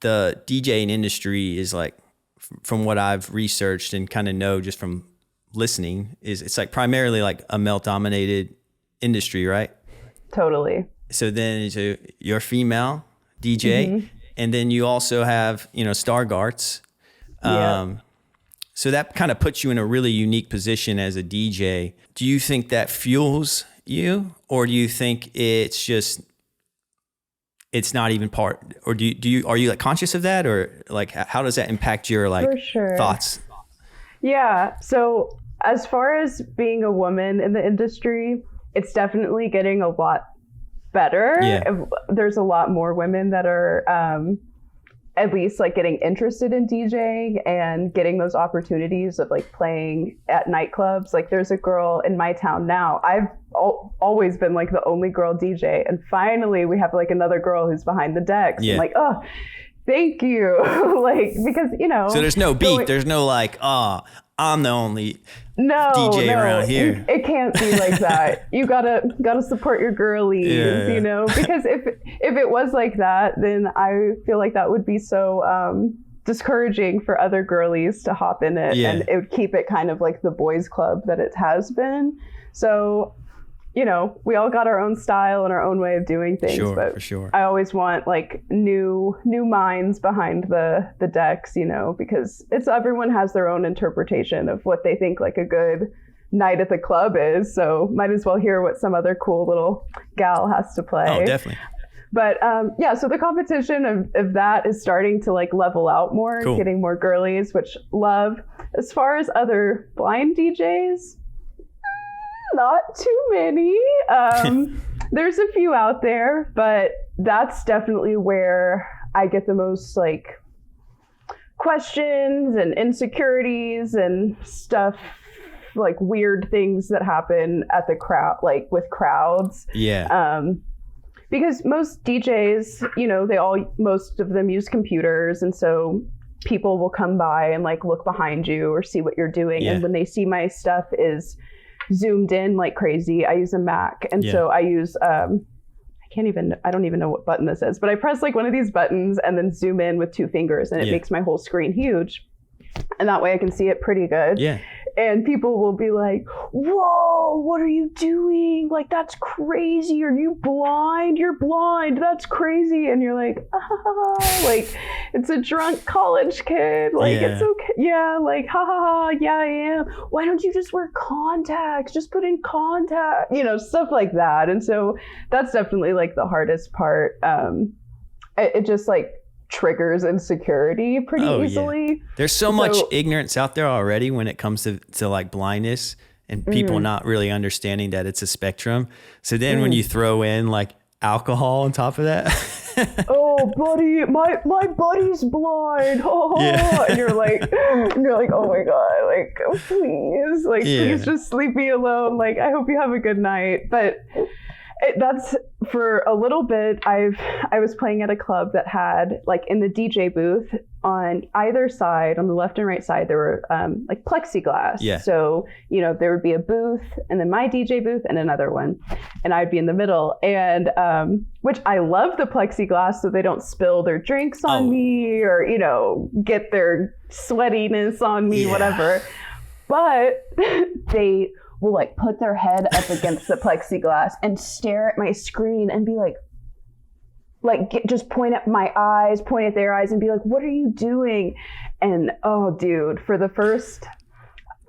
the DJing industry is like, from what I've researched and kind of know just from listening, is it's like primarily like a male dominated industry, right? Totally. So then you're female DJ, and then you also have, stargardts. So that kind of puts you in a really unique position as a DJ. Do you think that fuels you, or do you think it's not even part, or are you like conscious of that, or like how does that impact your like thoughts? Yeah. So as far as being a woman in the industry, it's definitely getting a lot better. Yeah. There's a lot more women that are at least like getting interested in DJing and getting those opportunities of like playing at nightclubs. Like there's a girl in my town now. I've always been like the only girl DJ, and finally we have like another girl who's behind the decks. Yeah. I'm like, oh, thank you. Like, because so there's no beef. There's no like, I'm the only DJ around here. It can't be like that. You gotta support your girlies, because if it was like that, then I feel like that would be so discouraging for other girlies to hop in it, and it would keep it kind of like the boys club that it has been. So, we all got our own style and our own way of doing things, but for sure. I always want like new minds behind the decks, because everyone has their own interpretation of what they think like a good night at the club is. So might as well hear what some other cool little gal has to play. Oh, definitely. But so the competition of that is starting to like level out more, getting more girlies, which love. As far as other blind DJs, not too many. There's a few out there, but that's definitely where I get the most like questions and insecurities and stuff, like weird things that happen at the crowd, like with crowds. Yeah. Because most DJs, most of them use computers, and so people will come by and like look behind you or see what you're doing. Yeah. And when they see my stuff is zoomed in like crazy, I use a Mac, and so I use I don't even know what button this is, but I press like one of these buttons and then zoom in with 2 fingers, and it makes my whole screen huge, and that way I can see it pretty good. Yeah. And people will be like, whoa, what are you doing? Like, that's crazy. Are you blind? You're blind. That's crazy. And you're like, like, it's a drunk college kid. Like, it's okay. Yeah, like, yeah, I am. Why don't you just wear contacts? Just put in contact, stuff like that. And so that's definitely like the hardest part. It just like triggers insecurity pretty easily. Yeah. There's so much ignorance out there already when it comes to like blindness and people not really understanding that it's a spectrum. So then when you throw in like alcohol on top of that, oh buddy, my buddy's blind. And you're like, oh my God, like please just leave me alone. Like, I hope you have a good night. But that's for a little bit. I was playing at a club that had like in the DJ booth on either side, on the left and right side, there were like plexiglass. Yeah. So, there would be a booth and then my DJ booth and another one, and I'd be in the middle. And which I love the plexiglass so they don't spill their drinks on me or, get their sweatiness on me, whatever. But they will like put their head up against the plexiglass and stare at my screen and be like just point at my eyes, point at their eyes and be like, what are you doing? And oh dude, for the first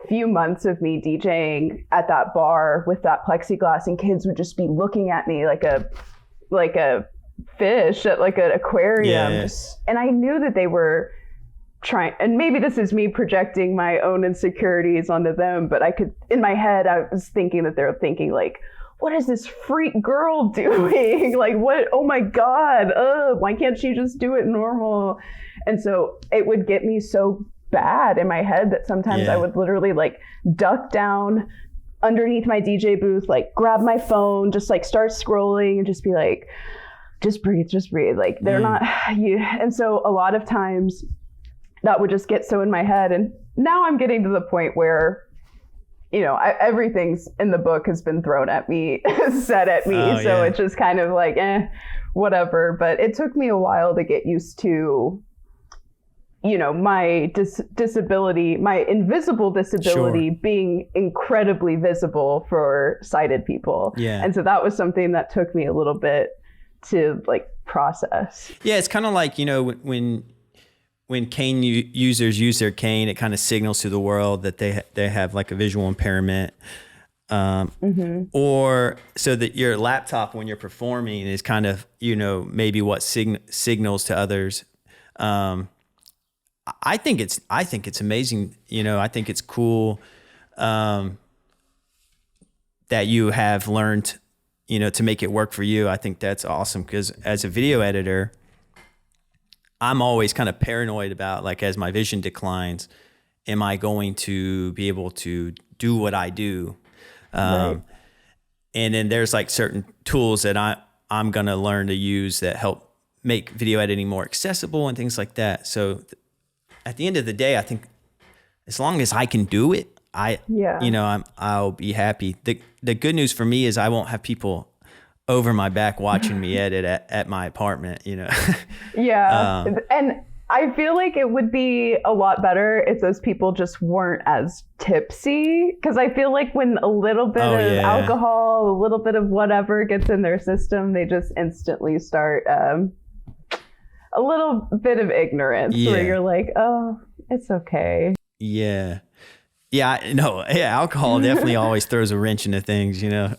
few months of me DJing at that bar with that plexiglass, and kids would just be looking at me like a fish at like an aquarium. Yeah. And I knew that they were trying, and maybe this is me projecting my own insecurities onto them, but in my head, I was thinking that they're thinking like, what is this freak girl doing? Like, what? Oh my God. Why can't she just do it normal? And so it would get me so bad in my head that sometimes I would literally like duck down underneath my DJ booth, like grab my phone, just like start scrolling and just be like, just breathe. Like they're not you. And so a lot of times that would just get so in my head. And now I'm getting to the point where, everything's in the book has been thrown at me, said at me. It's just kind of like, whatever. But it took me a while to get used to, you know, my disability, my invisible disability being incredibly visible for sighted people. Yeah. And so that was something that took me a little bit to like process. Yeah, it's kind of like, you know, when cane users use their cane, it kind of signals to the world that they have like a visual impairment. Or so that your laptop, when you're performing, is kind of, you know, maybe what signals to others. I think it's amazing. You know, I think it's cool that you have learned, you know, to make it work for you. I think that's awesome, because as a video editor, I'm always kind of paranoid about, like, as my vision declines, am I going to be able to do what I do? Right. And then there's like certain tools that I'm going to learn to use that help make video editing more accessible and things like that. So at the end of the day, I think as long as I can do it, I'll be happy. The good news for me is I won't have people over my back watching me edit at my apartment, you know? Yeah. And I feel like it would be a lot better if those people just weren't as tipsy. Because I feel like when a little bit of alcohol, a little bit of whatever gets in their system, they just instantly start a little bit of ignorance where you're like, oh, it's okay. Yeah. Yeah, no, alcohol definitely always throws a wrench into things, you know.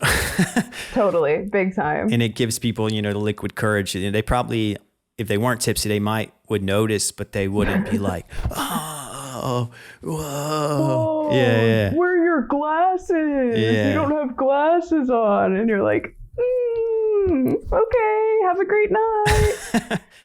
Totally, big time. And it gives people, you know, the liquid courage. And they probably, if they weren't tipsy, they would notice, but they wouldn't be like, oh, whoa. Yeah. Where are your glasses? Yeah. You don't have glasses on. And you're like, okay, have a great night.